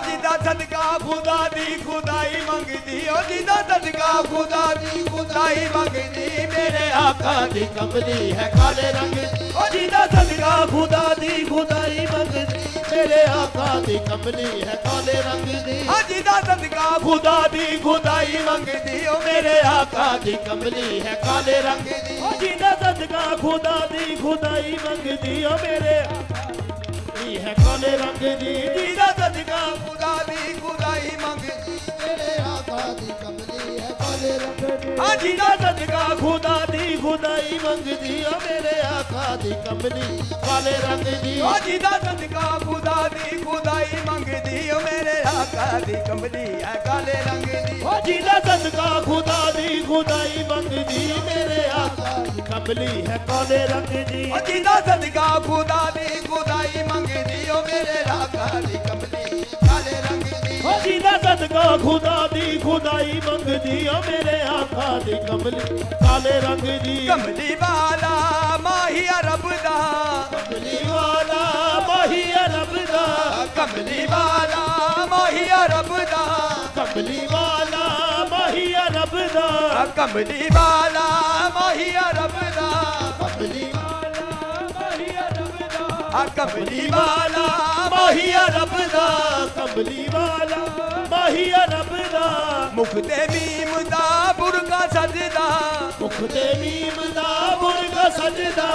जिदा सदका खुदा दी खुदाई मंगदी ओ जिदा सदका खुदा दी खुदाई मंगदी मेरे आका दी कमली है काले रंग ओ जिदा सदका खुदा दी खुदाई मंगदी मेरे आका दी कमली है काले रंग दी ओ जिदा सदका खुदा दी खुदाई मंगदी ओ मेरे आका दी कमली है काले रंग दी ओ जिदा सदका खुदा दी खुदाई मंगदी ओ मेरे है काले रंग दी जिदा सदका खुदा दी खुदाई मंगदी मेरे आका दी कमली है काले रंग दी हां जिदा सदका खुदा दी खुदाई मंगदी ओ मेरे आका दी कमली काले रंग दी ओ जिदा सदका खुदा दी खुदाई मंगदी ओ मेरे आका दी कमली है काले रंग दी ओ जिदा सदका खुदा दी खुदाई मंगदी मेरे आका दी कमली है काले रंग दी ओ जिदा सदका खुदा दी खुदाई मंगदी ओ मेरे आका दी कमली काले रंग दी ओ जिदा सदका खुदा दी खुदाई मंगदी ओ मेरे आका दी कमली काले रंग दी कमली वाला माही रब दा कमली वाला माही रब दा कमली वाला माही रब दा कमली वाला माही रब दा कमली वाला माही रब दा कमली कमली वाला माहिया रब दा कमली वाला माहिया रब दा मुख ते मीम दा बुरगा सजदा मुख ते मीम दा बुरगा सजदा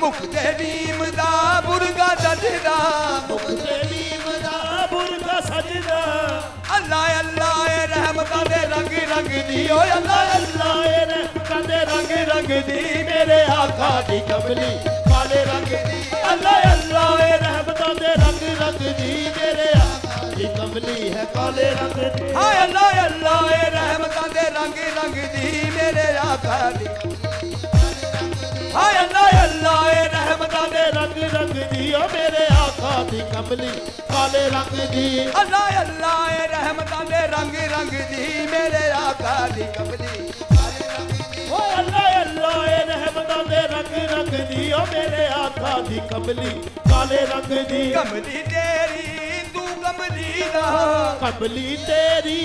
मुख ते मीम दा बुरगा सजदा मुख ते मीम दा बुरगा सजदा अल्लाह अल्लाह रहमतां दे रंग रंग दी ओ अल्लाह अल्लाह रहमतां दे रंग रंग दी मेरे आका दी कमली काले रंग दी अल्लाह अल्लाह रहमतां दे रंग रंग दी मेरे आका दी कमली है काले रंग दी हाय अल्लाह अल्लाह रहमतां दे रंग रंग दी मेरे आका दी हाय अल्लाह अल्लाह रहमतां दे रंग रंग दी ओ मेरे आका दी कमली काले रंग दी अल्लाह अल्लाह रहमतां दे रंग रंग दी मेरे आका दी कमली ओ अल्लाह अल्लाह रहमतां दे रंग रंग दी ओ मेरे आका दी कमली काले रंग दी कमली तेरी तू कमली दा कमली तेरी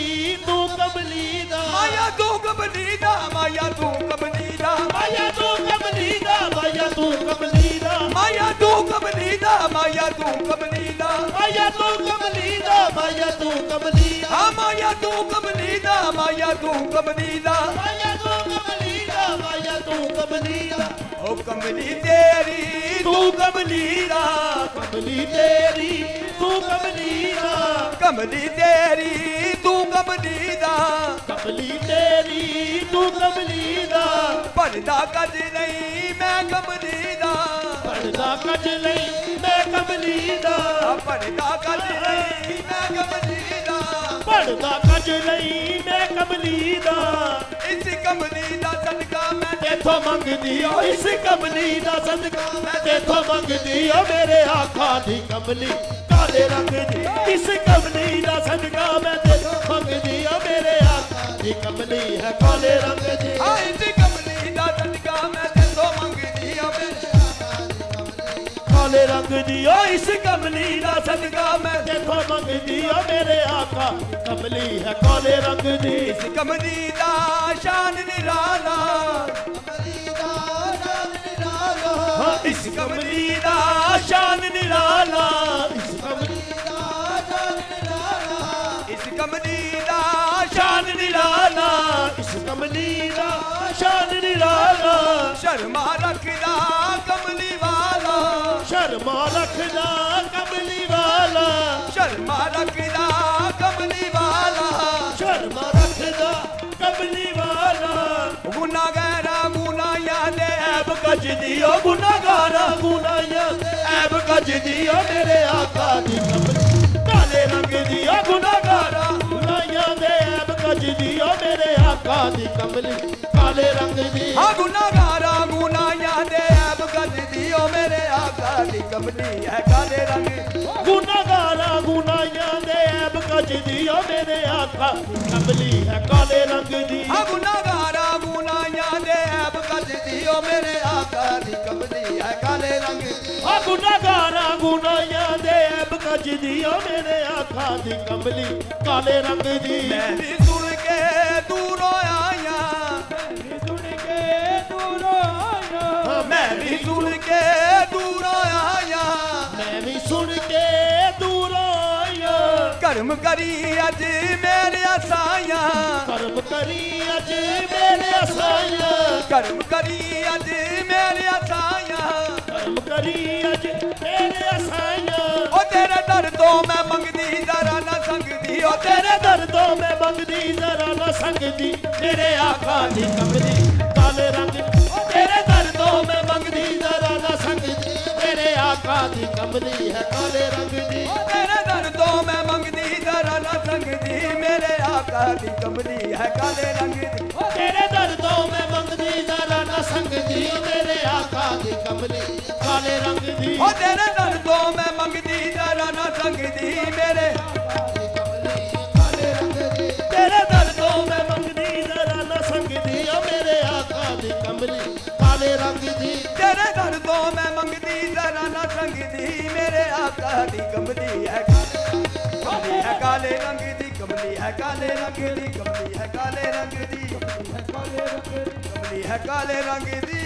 तू कमली दा माया तू कमली दा माया तू कमली दा माया तू कमली दा माया तू कमली दा माया तू कमली दा माया तू कमली दा माया तू कमली दा माया तू कमली दा माया तू कमली दा माया तू कमली दा माया तू कमली दा माया तू कमली दा ओ कमली तेरी तू कमली दा कमली तेरी तू कमली दा कमली तेरी तू कमली दा कमली तेरी तू कमली दा पर्दा कज नहीं मैं कमली दा पर्दा कज नहीं मैं कमली दा पर्दा कज नहीं मैं कमली दा पर्दा कज नहीं मैं कमली दा इस कमली दा सदका मैं तेथों मंगदी ओ इस कमली दा सदका मैं तेथों मंगदी ओ मेरे आका दी कमली काले रंग दी इस कमली दा सदका मैं तेथों मंगदी ओ मेरे आका दी कमली है काले रंग दी हां इस कमली दा सदका मैं तेथों मंगदी ओ मेरे आका दी कमली काले रंग दी ओ इस कमली दा सदका मैं तेथों मंगदी ओ मेरे आका कमली है काले रंग दी इस कमली दा शान निराला इस कमली दा शान निराला इस कमली दा शान निराला इस कमली दा शान निराला इस कमली दा शान निराला शर्मा रखदा कमली वाला शर्मा रखदा कमली वाला शर्मा रखदा कमली वाला शर्मा रखदा कमली वाला गुनाहगारा गुनाया दे ऐब कज दियो गुनाहगारा गुनाया ऐब कज दियो मेरे आका दी कमली काले रंग दियो गुनाहगारा गुनाया दे ऐब कज दियो मेरे आका दी कमली काले रंग दी हां गुनाहगारा गुनाया दे ऐब कज दियो मेरे आका दी कमली है काले रंग गुनाहगारा गुनाया दे ऐब कज दियो मेरे आका दी कमली है काले रंग दी हां गुनाहगारा गुनाया दे ऐब कज दियो ओ मेरे आका दी कमली है काले रंग आ गुनाहगारा गुनाहियां दे ऐब कजदी ओ मेरे आका दी कमली काले रंग दी मैं भी सुन के दूरों आया मैं भी सुन के दूरों आया मैं भी सुन के दूर आया कर्म करी अज मेरे साया कर्म करी अज मेरे साया कर्म करी अज मेरे साया कर्म करी अज मेरे साया ओ तेरे दर तो मैं मंगदी जरा ना संगदी ओ तेरे दर तो मैं मंगदी जरा ना संगदी मेरे आका दी कमली काले रंग तेरे दर तो मैं मंगदी जरा ना संगदी मेरे आका दी कमली है काले रंग दी तेरे दर तो मैं मंगदी जरा ना संगदी मेरे आका दी कमली है काले रंग दी तेरे दर तो मैं मंगदी जरा ना संगदी मेरे आका दी कमली काले रंग दी ओ तेरे दर तो मैं मंगदी जरा ना संगदी मेरे तेरे दर तो मैं मंगदी जरा ना संगदी ओ मेरे आका दी कमली काले रंग दी तेरे दर तो मैं मंगदी जरा ना संगदी मेरे आका दी कमली है काले रंग दी कमली है काले रंग दी कमली है काले रंग दी कमली है काले रंग दी